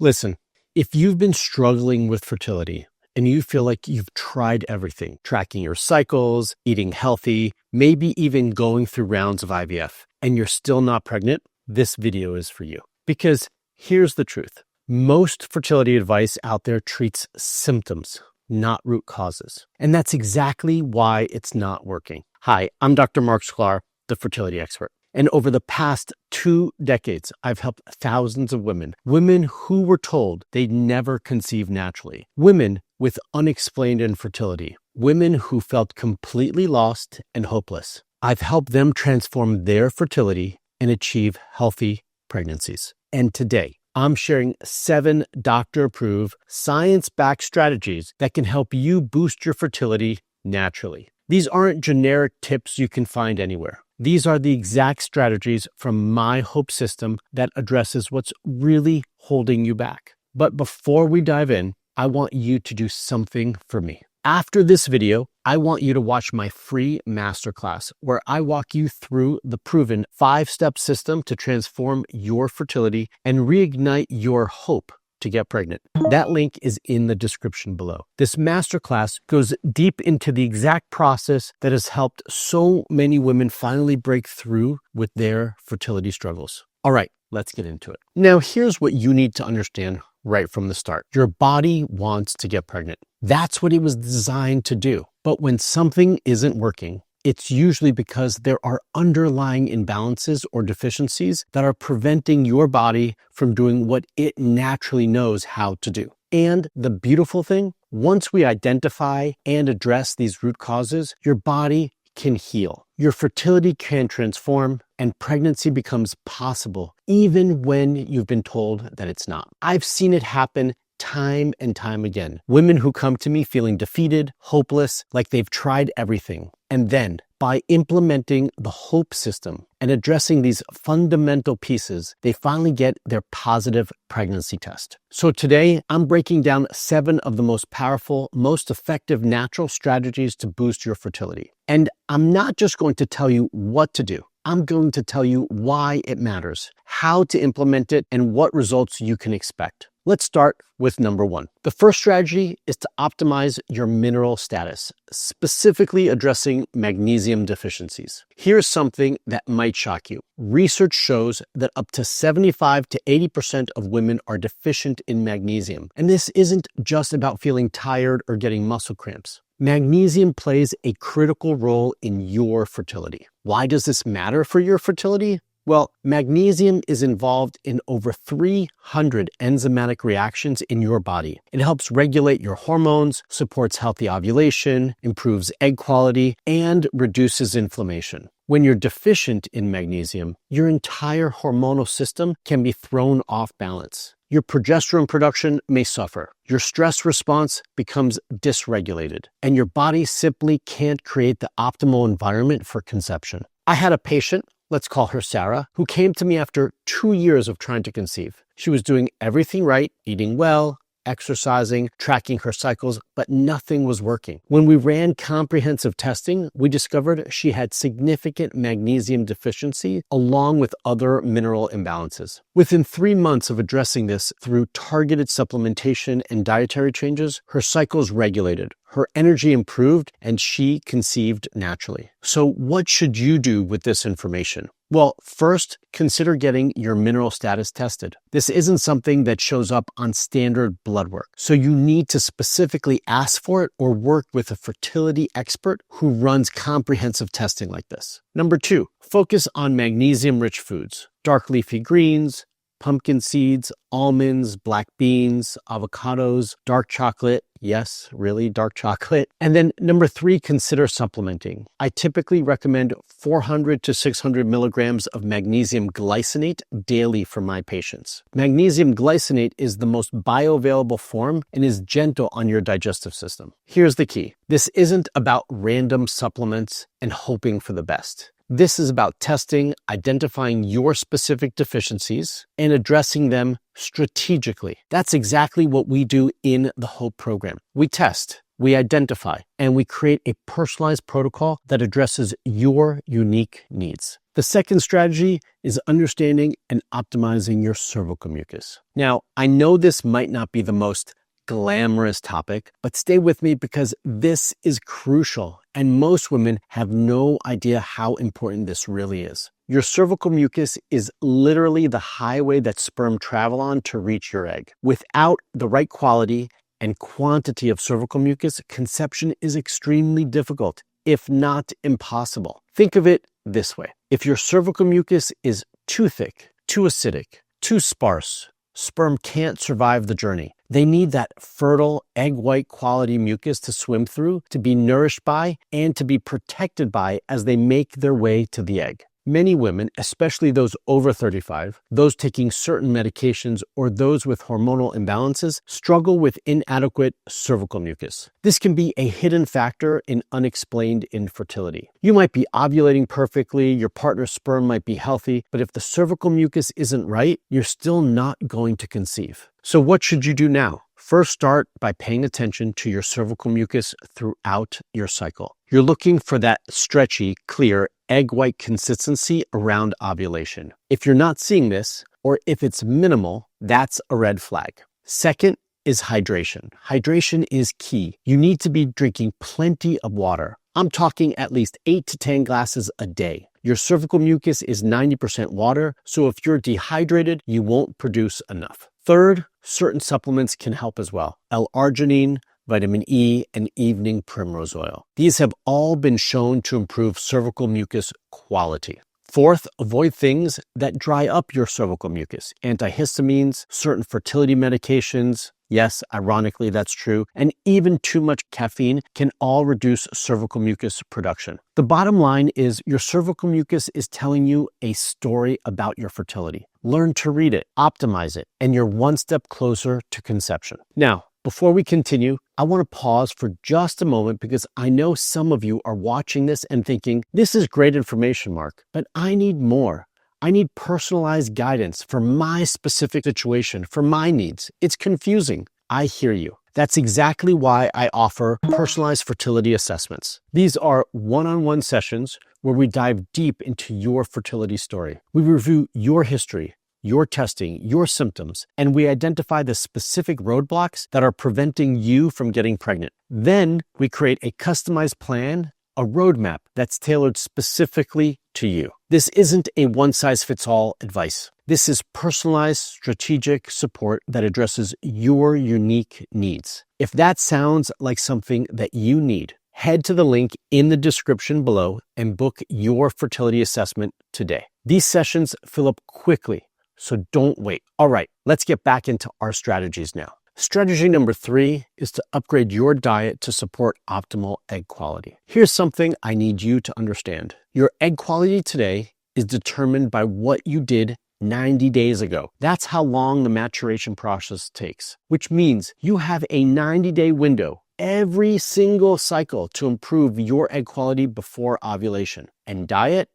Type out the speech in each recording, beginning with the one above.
Listen, if you've been struggling with fertility and you feel like you've tried everything, tracking your cycles, eating healthy, maybe even going through rounds of IVF, and you're still not pregnant, this video is for you. Because here's the truth. Most fertility advice out there treats symptoms, not root causes. And that's exactly why it's not working. Hi, I'm Dr. Marc Sklar, the fertility expert. And over the past 2 decades, I've helped thousands of women who were told they'd never conceive naturally, women with unexplained infertility, women who felt completely lost and hopeless. I've helped them transform their fertility and achieve healthy pregnancies. And today, I'm sharing 7 doctor-approved, science-backed strategies that can help you boost your fertility naturally. These aren't generic tips you can find anywhere. These are the exact strategies from my Hope system that addresses what's really holding you back. But before we dive in, I want you to do something for me. After this video, I want you to watch my free masterclass where I walk you through the proven 5-step system to transform your fertility and reignite your hope to get pregnant. That link is in the description below. This masterclass goes deep into the exact process that has helped so many women finally break through with their fertility struggles. All right, let's get into it. Now, here's what you need to understand right from the start. Your body wants to get pregnant. That's what it was designed to do. But when something isn't working, it's usually because there are underlying imbalances or deficiencies that are preventing your body from doing what it naturally knows how to do. And the beautiful thing, once we identify and address these root causes, your body can heal. Your fertility can transform and pregnancy becomes possible even when you've been told that it's not. I've seen it happen time and time again. Women who come to me feeling defeated, hopeless, like they've tried everything. And then by implementing the Hope system and addressing these fundamental pieces, they finally get their positive pregnancy test. So today I'm breaking down 7 of the most powerful, most effective natural strategies to boost your fertility. And I'm not just going to tell you what to do. I'm going to tell you why it matters, how to implement it, and what results you can expect. Let's start with number 1. The first strategy is to optimize your mineral status, specifically addressing magnesium deficiencies. Here's something that might shock you. Research shows that up to 75 to 80% of women are deficient in magnesium. And this isn't just about feeling tired or getting muscle cramps. Magnesium plays a critical role in your fertility. Why does this matter for your fertility? Well, magnesium is involved in over 300 enzymatic reactions in your body. It helps regulate your hormones, supports healthy ovulation, improves egg quality, and reduces inflammation. When you're deficient in magnesium, your entire hormonal system can be thrown off balance. Your progesterone production may suffer. Your stress response becomes dysregulated, and your body simply can't create the optimal environment for conception. I had a patient, let's call her Sarah, who came to me after 2 years of trying to conceive. She was doing everything right, eating well, exercising, tracking her cycles, but nothing was working. When we ran comprehensive testing, we discovered she had significant magnesium deficiency along with other mineral imbalances. Within 3 months of addressing this through targeted supplementation and dietary changes, her cycles regulated, her energy improved, and she conceived naturally. So what should you do with this information? Well, first, consider getting your mineral status tested. This isn't something that shows up on standard blood work, so you need to specifically ask for it or work with a fertility expert who runs comprehensive testing like this. Number 2, focus on magnesium-rich foods, dark leafy greens, pumpkin seeds, almonds, black beans, avocados, dark chocolate. Yes, really dark chocolate. And then number 3, consider supplementing. I typically recommend 400 to 600 milligrams of magnesium glycinate daily for my patients. Magnesium glycinate is the most bioavailable form and is gentle on your digestive system. Here's the key. This isn't about random supplements and hoping for the best. This is about testing, identifying your specific deficiencies, and addressing them strategically. That's exactly what we do in the Hope program. We test, We identify and we create a personalized protocol that addresses your unique needs. The second strategy is understanding and optimizing your cervical mucus. Now, I know this might not be the most glamorous topic, but stay with me because this is crucial, and most women have no idea how important this really is. Your cervical mucus is literally the highway that sperm travel on to reach your egg. Without the right quality and quantity of cervical mucus, conception is extremely difficult, if not impossible. Think of it this way. If your cervical mucus is too thick, too acidic, too sparse, sperm can't survive the journey. They need that fertile egg white quality mucus to swim through, to be nourished by, and to be protected by as they make their way to the egg. Many women, especially those over 35, those taking certain medications, or those with hormonal imbalances, struggle with inadequate cervical mucus. This can be a hidden factor in unexplained infertility. You might be ovulating perfectly, your partner's sperm might be healthy, but if the cervical mucus isn't right, you're still not going to conceive. So what should you do now? First, start by paying attention to your cervical mucus throughout your cycle. You're looking for that stretchy, clear, egg white consistency around ovulation. If you're not seeing this, or if it's minimal, that's a red flag. Second is hydration. Hydration is key. You need to be drinking plenty of water. I'm talking at least 8 to 10 glasses a day. Your cervical mucus is 90% water, so if you're dehydrated, you won't produce enough. Third, certain supplements can help as well. L-arginine, vitamin E, and evening primrose oil. These have all been shown to improve cervical mucus quality. Fourth, avoid things that dry up your cervical mucus. Antihistamines, certain fertility medications, yes, ironically that's true, and even too much caffeine can all reduce cervical mucus production. The bottom line is your cervical mucus is telling you a story about your fertility. Learn to read it, optimize it, and you're one step closer to conception. Now, before we continue, I want to pause for just a moment because I know some of you are watching this and thinking, this is great information, Marc, but I need more. I need personalized guidance for my specific situation, for my needs. It's confusing. I hear you. That's exactly why I offer personalized fertility assessments. These are one-on-one sessions where we dive deep into your fertility story. We review your history, your testing, your symptoms, and we identify the specific roadblocks that are preventing you from getting pregnant. Then we create a customized plan, a roadmap that's tailored specifically to you. This isn't a one-size-fits-all advice. This is personalized, strategic support that addresses your unique needs. If that sounds like something that you need, head to the link in the description below and book your fertility assessment today. These sessions fill up quickly, so don't wait. All right, let's get back into our strategies now. Strategy number 3 is to upgrade your diet to support optimal egg quality. Here's something I need you to understand. Your egg quality today is determined by what you did 90 days ago. That's how long the maturation process takes, which means you have a 90-day window every single cycle to improve your egg quality before ovulation. And diet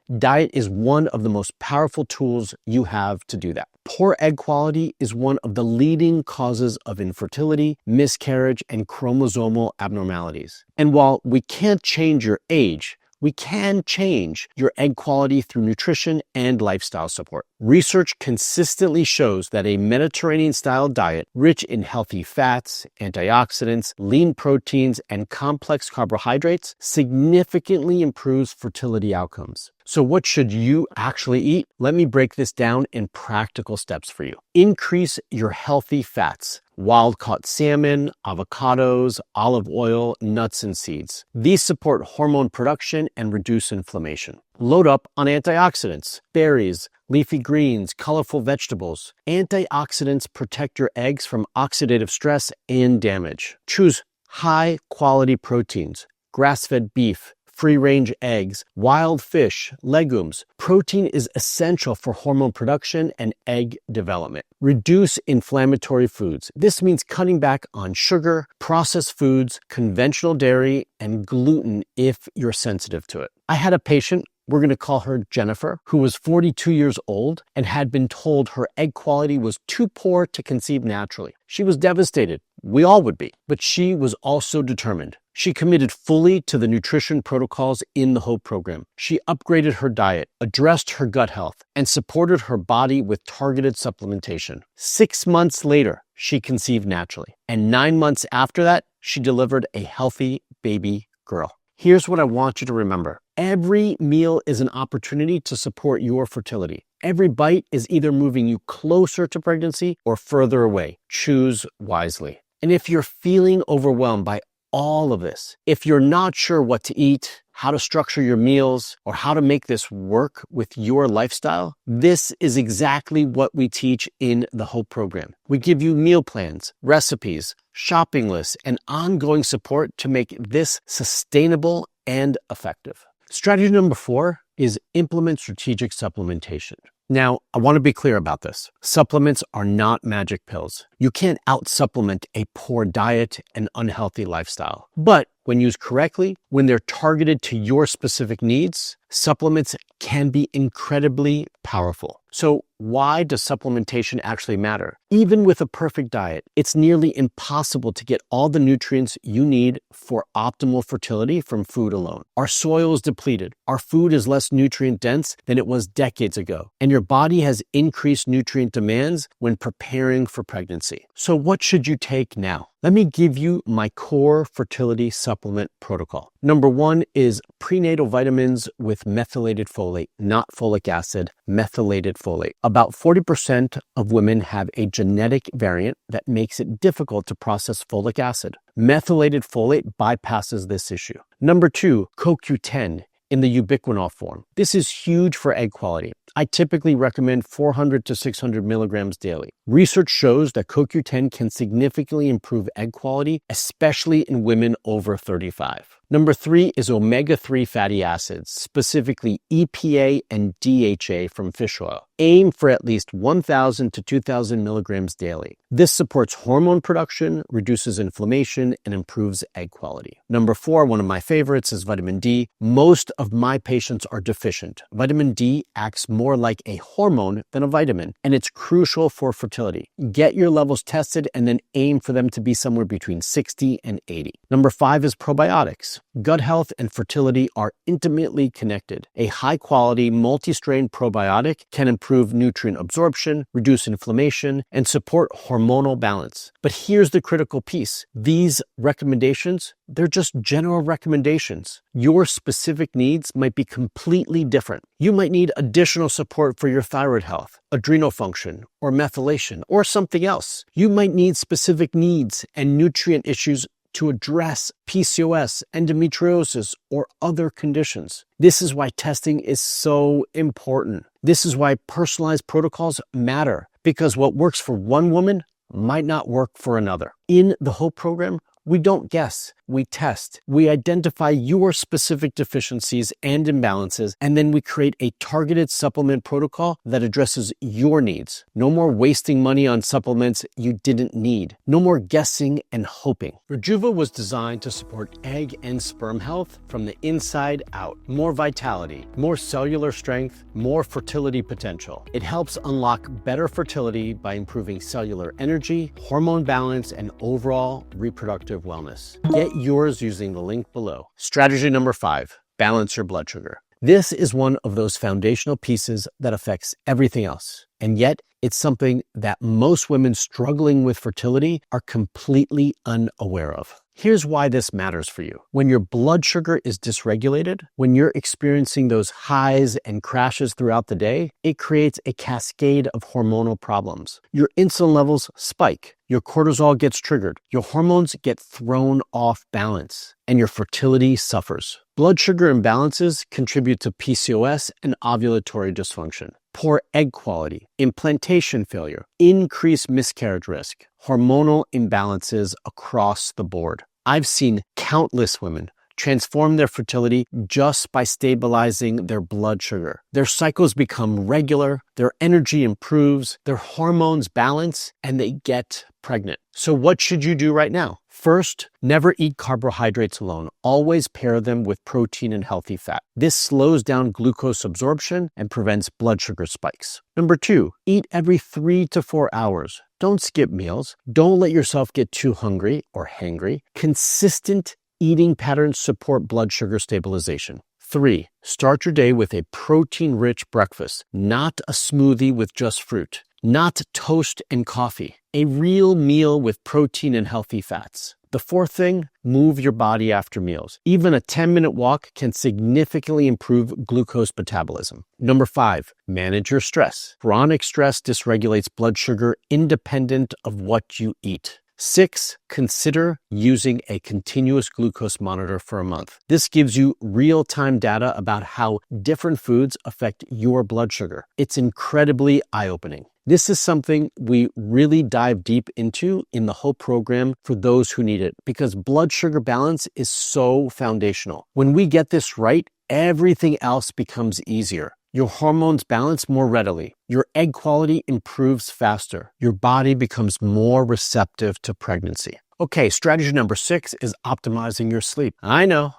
is one of the most powerful tools you have to do that. Poor egg quality is one of the leading causes of infertility, miscarriage, and chromosomal abnormalities. And while we can't change your age, we can change your egg quality through nutrition and lifestyle support. Research consistently shows that a Mediterranean-style diet rich in healthy fats, antioxidants, lean proteins, and complex carbohydrates significantly improves fertility outcomes. So what should you actually eat? Let me break this down in practical steps for you. Increase your healthy fats. Wild-caught salmon, avocados, olive oil, nuts, and seeds. These support hormone production and reduce inflammation. Load up on antioxidants, berries, leafy greens, colorful vegetables. Antioxidants protect your eggs from oxidative stress and damage. Choose high-quality proteins, grass-fed beef, free-range eggs, wild fish, legumes. Protein is essential for hormone production and egg development. Reduce inflammatory foods. This means cutting back on sugar, processed foods, conventional dairy, and gluten if you're sensitive to it. I had a patient We're going to call her Jennifer, who was 42 years old and had been told her egg quality was too poor to conceive naturally. She was devastated. We all would be. But she was also determined. She committed fully to the nutrition protocols in the HOPE program. She upgraded her diet, addressed her gut health, and supported her body with targeted supplementation. 6 months later, she conceived naturally. And 9 months after that, she delivered a healthy baby girl. Here's what I want you to remember. Every meal is an opportunity to support your fertility. Every bite is either moving you closer to pregnancy or further away. Choose wisely. And if you're feeling overwhelmed by all of this, if you're not sure what to eat, how to structure your meals, or how to make this work with your lifestyle, this is exactly what we teach in the HOPE program. We give you meal plans, recipes, shopping lists, and ongoing support to make this sustainable and effective. Strategy number 4 is implement strategic supplementation. Now, I want to be clear about this. Supplements are not magic pills. You can't out-supplement a poor diet and unhealthy lifestyle. But when used correctly, when they're targeted to your specific needs, supplements can be incredibly powerful. So why does supplementation actually matter? Even with a perfect diet, it's nearly impossible to get all the nutrients you need for optimal fertility from food alone. Our soil is depleted. Our food is less nutrient dense than it was decades ago. And your body has increased nutrient demands when preparing for pregnancy. So what should you take now? Let me give you my core fertility supplement protocol. Number 1 is prenatal vitamins with methylated folate, not folic acid, methylated folate. About 40% of women have a genetic variant that makes it difficult to process folic acid. Methylated folate bypasses this issue. Number 2, CoQ10 in the ubiquinol form. This is huge for egg quality. I typically recommend 400 to 600 milligrams daily. Research shows that CoQ10 can significantly improve egg quality, especially in women over 35. Number 3 is omega-3 fatty acids, specifically EPA and DHA from fish oil. Aim for at least 1,000 to 2,000 milligrams daily. This supports hormone production, reduces inflammation, and improves egg quality. Number 4, one of my favorites, is vitamin D. Most of my patients are deficient. Vitamin D acts more like a hormone than a vitamin, and it's crucial for fertility. Get your levels tested and then aim for them to be somewhere between 60 and 80. Number 5 is probiotics. Gut health and fertility are intimately connected. A high-quality, multi-strain probiotic can improve nutrient absorption, reduce inflammation, and support hormonal balance. But here's the critical piece. These recommendations, they're just general recommendations. Your specific needs might be completely different. You might need additional support for your thyroid health, adrenal function, or methylation, or something else. You might need specific needs and nutrient issues to address PCOS, endometriosis, or other conditions. This is why testing is so important. This is why personalized protocols matter, because what works for one woman might not work for another. In the HOPE program, we don't guess, we test. We identify your specific deficiencies and imbalances, and then we create a targeted supplement protocol that addresses your needs. No more wasting money on supplements you didn't need. No more guessing and hoping. Rejuva was designed to support egg and sperm health from the inside out. More vitality, more cellular strength, more fertility potential. It helps unlock better fertility by improving cellular energy, hormone balance, and overall reproductive wellness. Get yours using the link below. Strategy number 5, balance your blood sugar. This is one of those foundational pieces that affects everything else. And yet, it's something that most women struggling with fertility are completely unaware of. Here's why this matters for you. When your blood sugar is dysregulated, when you're experiencing those highs and crashes throughout the day, it creates a cascade of hormonal problems. Your insulin levels spike, your cortisol gets triggered, your hormones get thrown off balance, and your fertility suffers. Blood sugar imbalances contribute to PCOS and ovulatory dysfunction, poor egg quality, implantation failure, increased miscarriage risk, hormonal imbalances across the board. I've seen countless women transform their fertility just by stabilizing their blood sugar. Their cycles become regular, their energy improves, their hormones balance, and they get pregnant. So what should you do right now? First, never eat carbohydrates alone. Always pair them with protein and healthy fat. This slows down glucose absorption and prevents blood sugar spikes. Number 2, eat every 3 to 4 hours. Don't skip meals. Don't let yourself get too hungry or hangry. Consistent eating patterns support blood sugar stabilization. 3, start your day with a protein-rich breakfast, not a smoothie with just fruit, not toast and coffee, a real meal with protein and healthy fats. The 4th thing, move your body after meals. Even a 10-minute walk can significantly improve glucose metabolism. Number 5, manage your stress. Chronic stress dysregulates blood sugar independent of what you eat. 6, consider using a continuous glucose monitor for a month. This gives you real-time data about how different foods affect your blood sugar. It's incredibly eye-opening. This is something we really dive deep into in the whole program for those who need it, because blood sugar balance is so foundational. When we get this right, everything else becomes easier. Your hormones balance more readily. Your egg quality improves faster. Your body becomes more receptive to pregnancy. Okay, strategy number 6 is optimizing your sleep. I know.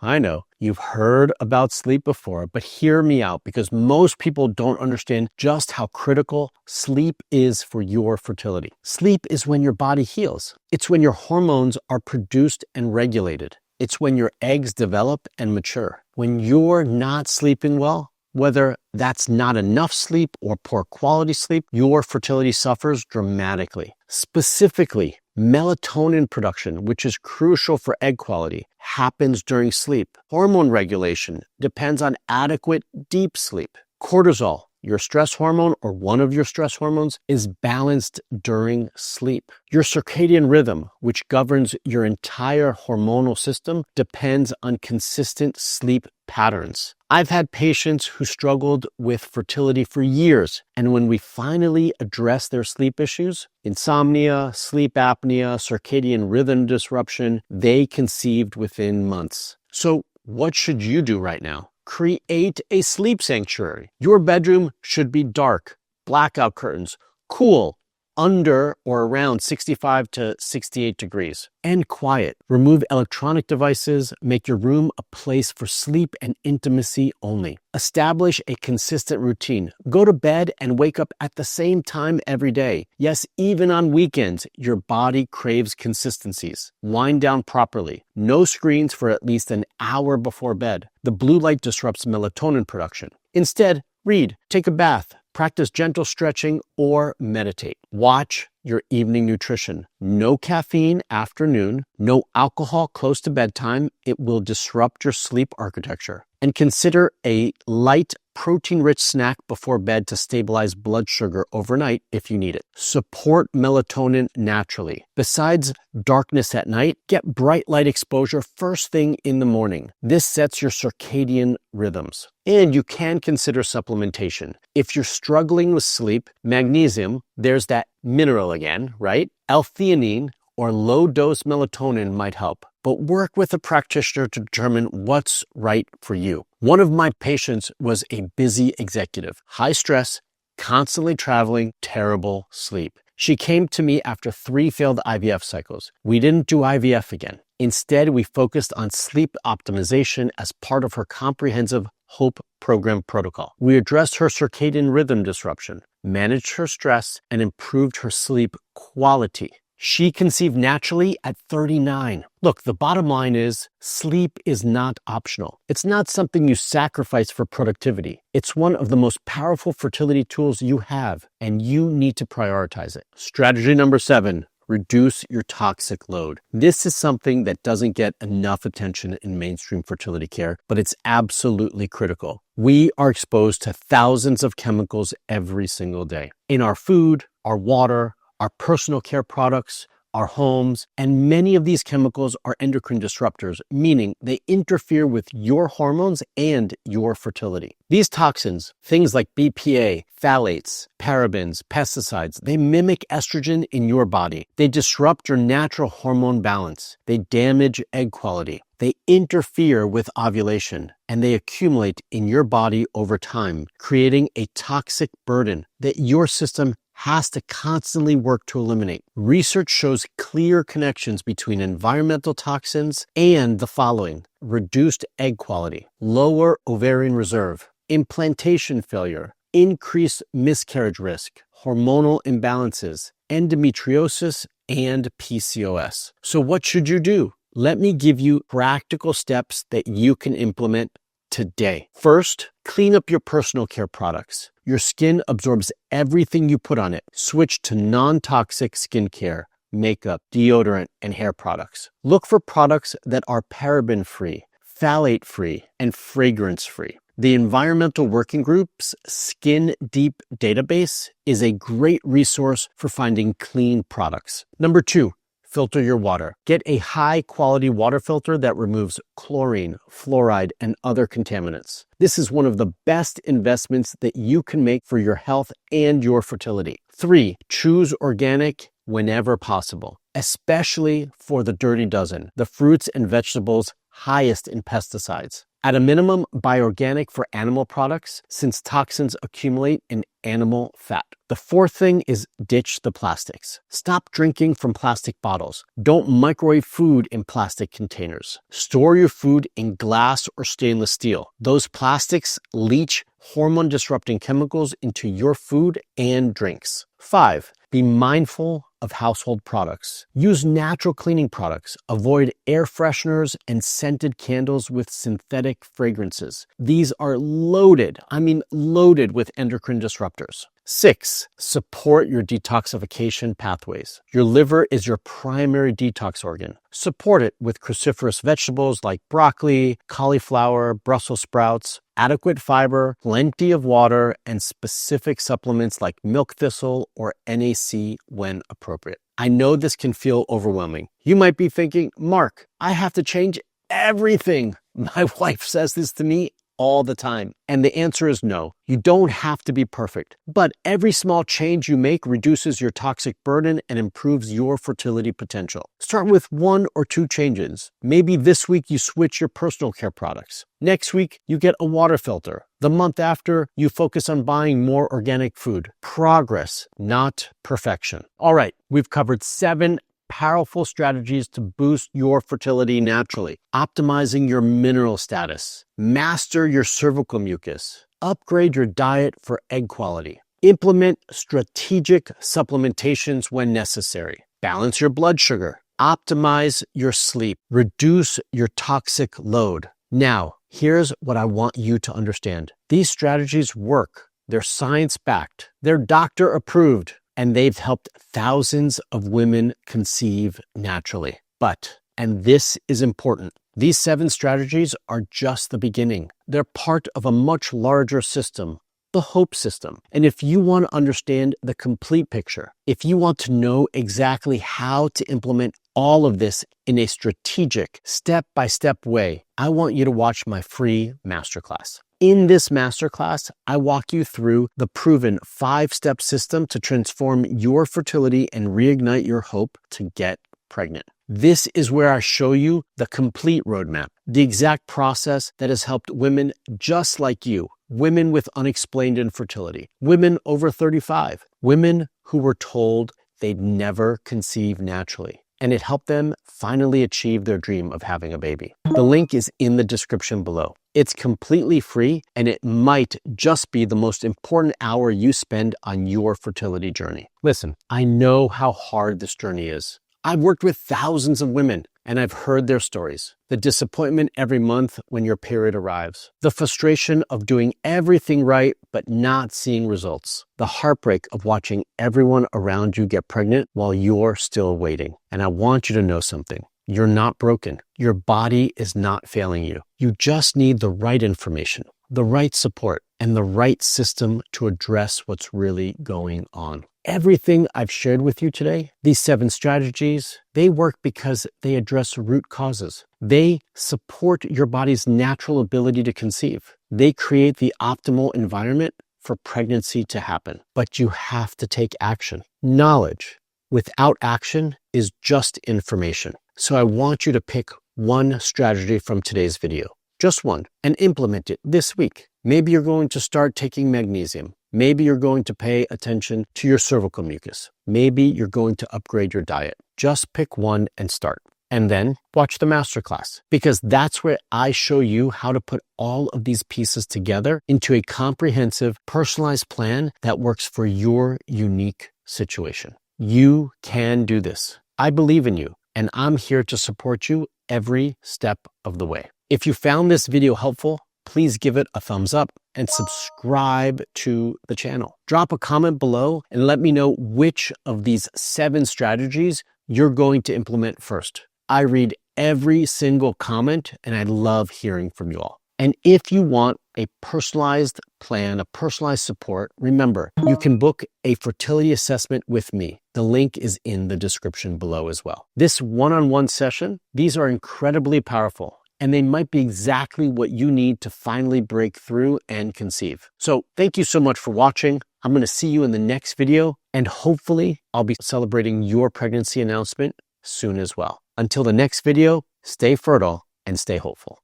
You've heard about sleep before, but hear me out, because most people don't understand just how critical sleep is for your fertility. Sleep is when your body heals. It's when your hormones are produced and regulated. It's when your eggs develop and mature. When you're not sleeping well, whether that's not enough sleep or poor quality sleep, your fertility suffers dramatically. Specifically, melatonin production, which is crucial for egg quality, happens during sleep. Hormone regulation depends on adequate deep sleep. Cortisol, your stress hormone or one of your stress hormones, is balanced during sleep. Your circadian rhythm, which governs your entire hormonal system, depends on consistent sleep patterns. I've had patients who struggled with fertility for years, and when we finally address their sleep issues, insomnia, sleep apnea, circadian rhythm disruption, they conceived within months. So what should you do right now? Create a sleep sanctuary. Your bedroom should be dark, blackout curtains, cool, under or around 65 to 68 degrees, and quiet. Remove electronic devices. Make your room a place for sleep and intimacy only. Establish a consistent routine. Go to bed and wake up at the same time every day. Yes, even on weekends, your body craves consistencies. Wind down properly. No screens for at least an hour before bed. The blue light disrupts melatonin production. Instead, read, take a bath, practice gentle stretching, or meditate. Watch your evening nutrition. No caffeine after noon, no alcohol close to bedtime. It will disrupt your sleep architecture. And consider a light, protein-rich snack before bed to stabilize blood sugar overnight if you need it. Support melatonin naturally. Besides darkness at night, get bright light exposure first thing in the morning. This sets your circadian rhythms. And you can consider supplementation. If you're struggling with sleep, magnesium, there's that mineral again, right? L-theanine or low-dose melatonin might help. But work with a practitioner to determine what's right for you. One of my patients was a busy executive, high stress, constantly traveling, terrible sleep. She came to me after 3 failed IVF cycles. We didn't do IVF again. Instead, we focused on sleep optimization as part of her comprehensive HOPE program protocol. We addressed her circadian rhythm disruption, managed her stress, and improved her sleep quality. She conceived naturally at 39. Look, the bottom line is sleep is not optional. It's not something you sacrifice for productivity. It's one of the most powerful fertility tools you have, and you need to prioritize it. Strategy number 7, reduce your toxic load. This is something that doesn't get enough attention in mainstream fertility care, but it's absolutely critical. We are exposed to thousands of chemicals every single day. In our food, our water, our personal care products, our homes, and many of these chemicals are endocrine disruptors, meaning they interfere with your hormones and your fertility. These toxins, things like BPA, phthalates, parabens, pesticides, they mimic estrogen in your body. They disrupt your natural hormone balance. They damage egg quality. They interfere with ovulation, and they accumulate in your body over time, creating a toxic burden that your system has to constantly work to eliminate. Research shows clear connections between environmental toxins and the following: reduced egg quality, lower ovarian reserve, implantation failure, increased miscarriage risk, hormonal imbalances, endometriosis, and PCOS. So what should you do? Let me give you practical steps that you can implement today. First, clean up your personal care products. Your skin absorbs everything you put on it. Switch to non-toxic skincare, makeup, deodorant, and hair products. Look for products that are paraben-free, phthalate-free, and fragrance-free. The Environmental Working Group's Skin Deep database is a great resource for finding clean products. Number 2, filter your water. Get a high-quality water filter that removes chlorine, fluoride, and other contaminants. This is one of the best investments that you can make for your health and your fertility. 3, choose organic whenever possible, especially for the dirty dozen, the fruits and vegetables highest in pesticides. At a minimum, buy organic for animal products since toxins accumulate in animal fat. The 4th thing is ditch the plastics. Stop drinking from plastic bottles. Don't microwave food in plastic containers. Store your food in glass or stainless steel. Those plastics leach hormone-disrupting chemicals into your food and drinks. 5, be mindful of household products. Use natural cleaning products. Avoid air fresheners and scented candles with synthetic fragrances. These are loaded with endocrine disruptors. 6, support your detoxification pathways. Your liver is your primary detox organ. Support it with cruciferous vegetables like broccoli, cauliflower, Brussels sprouts, adequate fiber, plenty of water, and specific supplements like milk thistle or NAC when appropriate. I know this can feel overwhelming. You might be thinking, Marc, I have to change everything. My wife says this to me all the time. And the answer is no. You don't have to be perfect, but every small change you make reduces your toxic burden and improves your fertility potential. Start with 1 or 2 changes. Maybe this week you switch your personal care products. Next week, you get a water filter. The month after, you focus on buying more organic food. Progress, not perfection. All right, we've covered 7 powerful strategies to boost your fertility naturally. Optimizing your mineral status. Master your cervical mucus. Upgrade your diet for egg quality. Implement strategic supplementations when necessary. Balance your blood sugar. Optimize your sleep. Reduce your toxic load. Now, here's what I want you to understand. These strategies work. They're science-backed. They're doctor-approved. And they've helped thousands of women conceive naturally. But, and this is important, these 7 strategies are just the beginning. They're part of a much larger system, the HOPE system. And if you want to understand the complete picture, if you want to know exactly how to implement all of this in a strategic, step-by-step way, I want you to watch my free masterclass. In this masterclass, I walk you through the proven 5-step system to transform your fertility and reignite your hope to get pregnant. This is where I show you the complete roadmap, the exact process that has helped women just like you, women with unexplained infertility, women over 35, women who were told they'd never conceive naturally. And it helped them finally achieve their dream of having a baby. The link is in the description below. It's completely free, and it might just be the most important hour you spend on your fertility journey. Listen, I know how hard this journey is. I've worked with thousands of women, and I've heard their stories. The disappointment every month when your period arrives. The frustration of doing everything right, but not seeing results. The heartbreak of watching everyone around you get pregnant while you're still waiting. And I want you to know something. You're not broken. Your body is not failing you. You just need the right information, the right support, and the right system to address what's really going on. Everything I've shared with you today, these 7 strategies, they work because they address root causes. They support your body's natural ability to conceive. They create the optimal environment for pregnancy to happen. But you have to take action. Knowledge without action is just information. So I want you to pick one strategy from today's video, just one, and implement it this week. Maybe you're going to start taking magnesium. Maybe you're going to pay attention to your cervical mucus. Maybe you're going to upgrade your diet. Just pick one and start. And then watch the masterclass, because that's where I show you how to put all of these pieces together into a comprehensive, personalized plan that works for your unique situation. You can do this. I believe in you, and I'm here to support you every step of the way. If you found this video helpful, please give it a thumbs up and subscribe to the channel. Drop a comment below and let me know which of these 7 strategies you're going to implement first. I read every single comment and I love hearing from you all. And if you want a personalized plan, a personalized support, remember, you can book a fertility assessment with me. The link is in the description below as well. This one-on-one session, these are incredibly powerful, and they might be exactly what you need to finally break through and conceive. So thank you so much for watching. I'm going to see you in the next video, and hopefully I'll be celebrating your pregnancy announcement soon as well. Until the next video, stay fertile and stay hopeful.